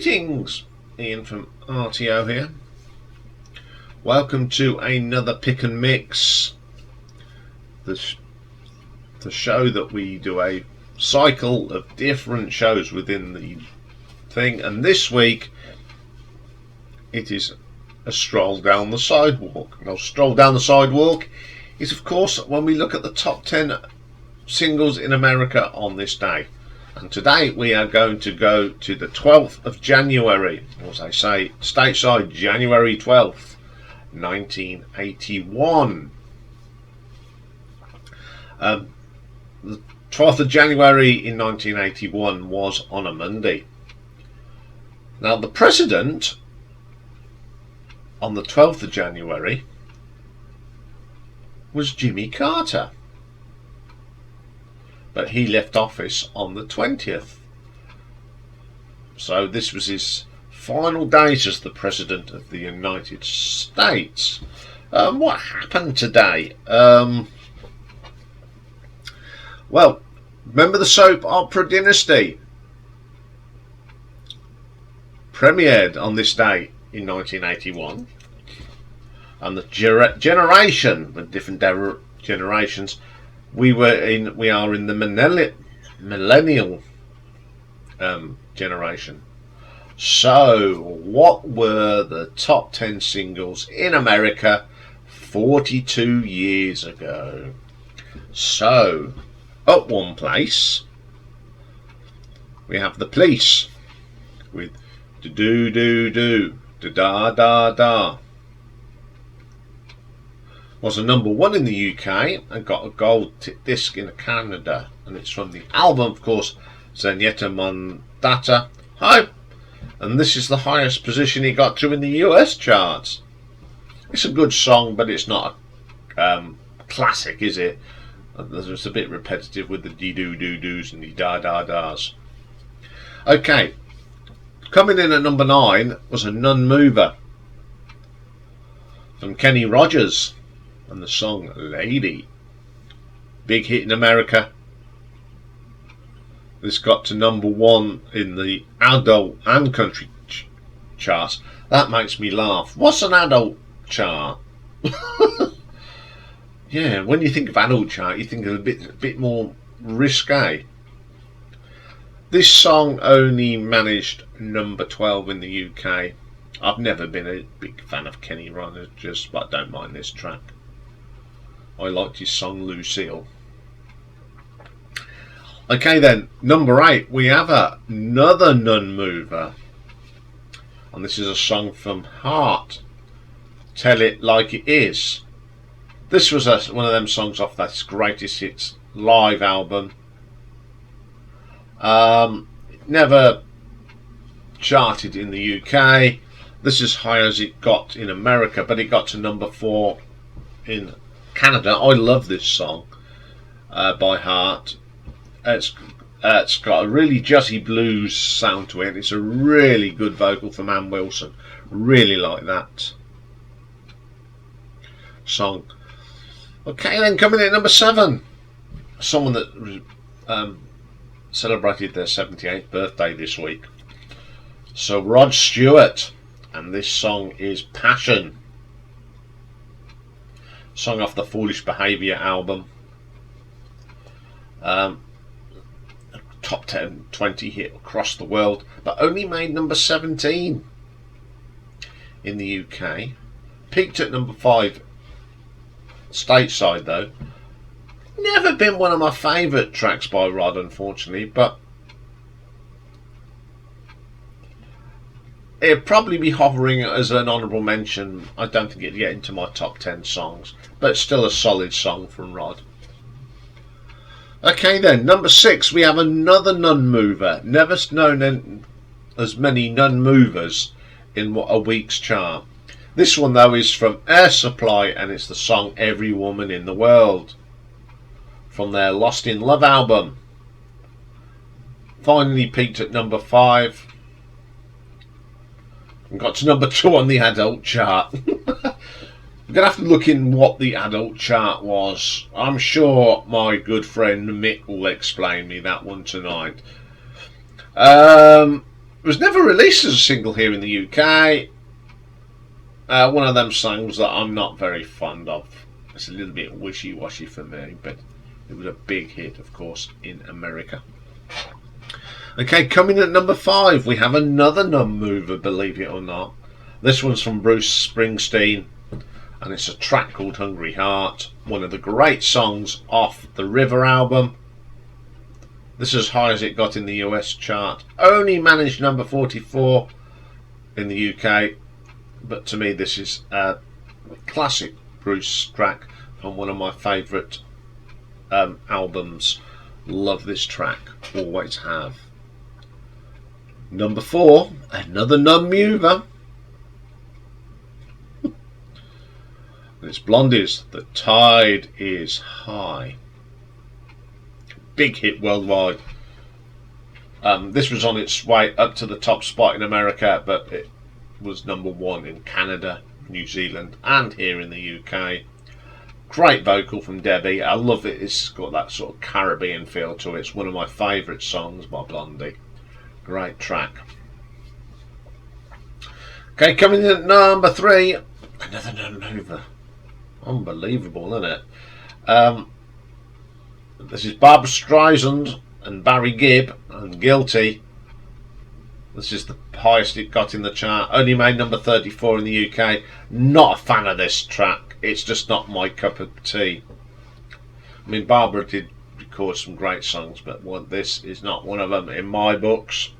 Greetings, Ian from RTO here. Welcome to another Pick and Mix, the show that we do a cycle of different shows within the thing, and this week it is a stroll down the sidewalk. Now, stroll down the sidewalk is, of course, when we look at the top 10 singles in America on this day. And today we are going to go to the 12th of January, or as I say, stateside, January 12th, 1981. The 12th of January in 1981 was on a Monday. Now, the president on the 12th of January was Jimmy Carter. But he left office on the 20th. So this was his final days as the President of the United States. What happened today? Well, remember the soap opera Dynasty? Premiered on this day in 1981. And the generation, the different generations, we are in the millennial generation. So, what were the top 10 singles in America 42 years ago? So, up one place, we have The Police with do do do do da da da. Was a number one in the UK and got a gold disc in Canada, and it's from the album, of course, Zenyatta Mondatta. Hi, and this is the highest position he got to in the US charts. It's a good song, but it's not a classic, is it? It's a bit repetitive with the dee doo doo doos and the da da das. Okay, coming in at number 9 was a non-mover from Kenny Rogers and the song Lady. Big hit in America. This got to number 1 in the adult and country charts. That makes me laugh. What's an adult chart? Yeah, when you think of adult chart, you think of a bit more risque. This song only managed number 12 in the UK. I've never been a big fan of Kenny Rogers, but I don't mind this track. I liked his song Lucille. Okay then, number 8, we have another non-mover. And this is a song from Heart, Tell It Like It Is. This was one of them songs off that Greatest Hits live album. Never charted in the UK. This is as high as it got in America, but it got to number 4 in Canada. I love this song by Heart. It's got a really jazzy blues sound to it. It's a really good vocal from Ann Wilson. Really like that song. Okay, then coming in at number 7, someone that celebrated their 78th birthday this week. So Rod Stewart, and this song is Passion. Song off the Foolish Behaviour album. Top 10, 20 hit across the world, but only made number 17 in the UK. Peaked at number 5 stateside though. Never been one of my favourite tracks by Rod, unfortunately, but it'd probably be hovering as an honourable mention. I don't think it'd get into my top 10 songs, but still a solid song from Rod. Okay then, number 6, we have another non-mover. Never known as many non-movers in a week's chart. This one though is from Air Supply, and it's the song Every Woman in the World from their Lost in Love album. Finally peaked at number 5 and got to number 2 on the adult chart. I'm going to have to look in what the adult chart was. I'm sure my good friend Mick will explain me that one tonight. was never released as a single here in the UK. One of them songs that I'm not very fond of. It's a little bit wishy-washy for me, but it was a big hit, of course, in America. Okay, coming at number 5, we have another non-mover, believe it or not. This one's from Bruce Springsteen, and it's a track called Hungry Heart, one of the great songs off the River album. This is as high as it got in the US chart. Only managed number 44 in the UK, but to me this is a classic Bruce track from one of my favourite albums. Love this track, always have. Number 4, another non-mover. It's Blondie's The Tide Is High. Big hit worldwide. This was on its way up to the top spot in America, but it was number 1 in Canada, New Zealand, and here in the UK. Great vocal from Debbie. I love it. It's got that sort of Caribbean feel to it. It's one of my favourite songs by Blondie. Great track. Okay, coming in at number 3, another non-mover. Unbelievable, isn't it? This is Barbra Streisand and Barry Gibb and Guilty. This is the highest it got in the chart. Only made number 34 in the UK. Not a fan of this track. It's just not my cup of tea. I mean, Barbara did record some great songs, but this is not one of them in my books.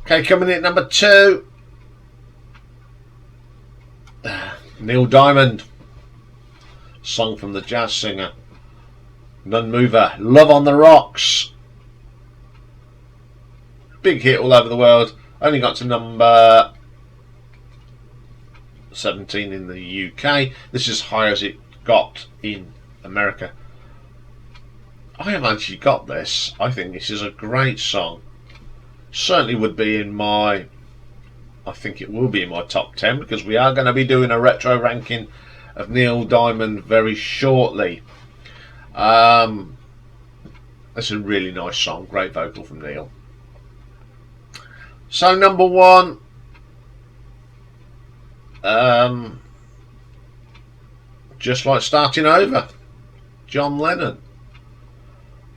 Okay, coming in at number 2, Neil Diamond, song from the jazz singer, non-mover, Love on the Rocks. Big hit all over the world. Only got to number 17 in the UK. This is as high as it got in America. I have actually got this. I think this is a great song. Certainly would be in my, I think it will be in my top 10, because we are going to be doing a retro ranking of Neil Diamond very shortly. It's a really nice song. Great vocal from Neil. So number 1, Just Like Starting Over, John Lennon.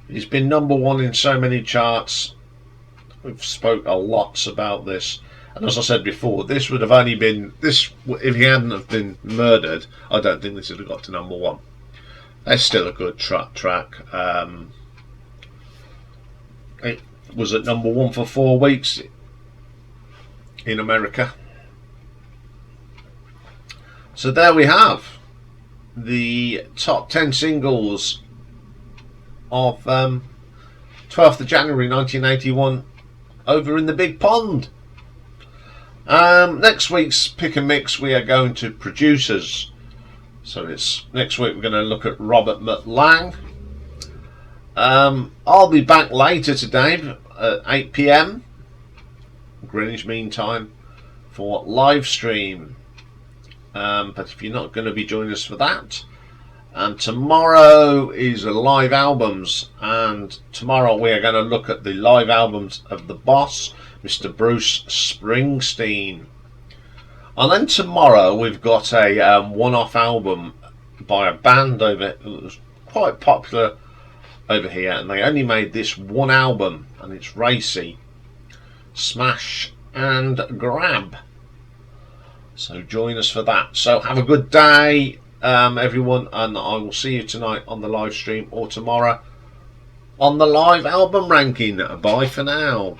He's been number 1 in so many charts. We've spoke a lot about this, and as I said before, this would have only been this if he hadn't have been murdered. I don't think this would have got to number 1. It's still a good track. It was at number 1 for 4 weeks in America. So there we have the top 10 singles of 12th of January 1981 over in the Big Pond. Next week's pick and mix, we are going to producers. So it's next week we're going to look at Robert McLang. I'll be back later today at 8 PM Greenwich Mean Time for live stream. But if you're not going to be joining us for that, tomorrow is live albums, and tomorrow we are going to look at the live albums of the boss, Mr. Bruce Springsteen. And then tomorrow we've got a one-off album by a band that was quite popular over here, and they only made this one album, and it's racy. Smash and Grab. So join us for that. So have a good day, everyone, and I will see you tonight on the live stream or tomorrow on the live album ranking. Bye for now.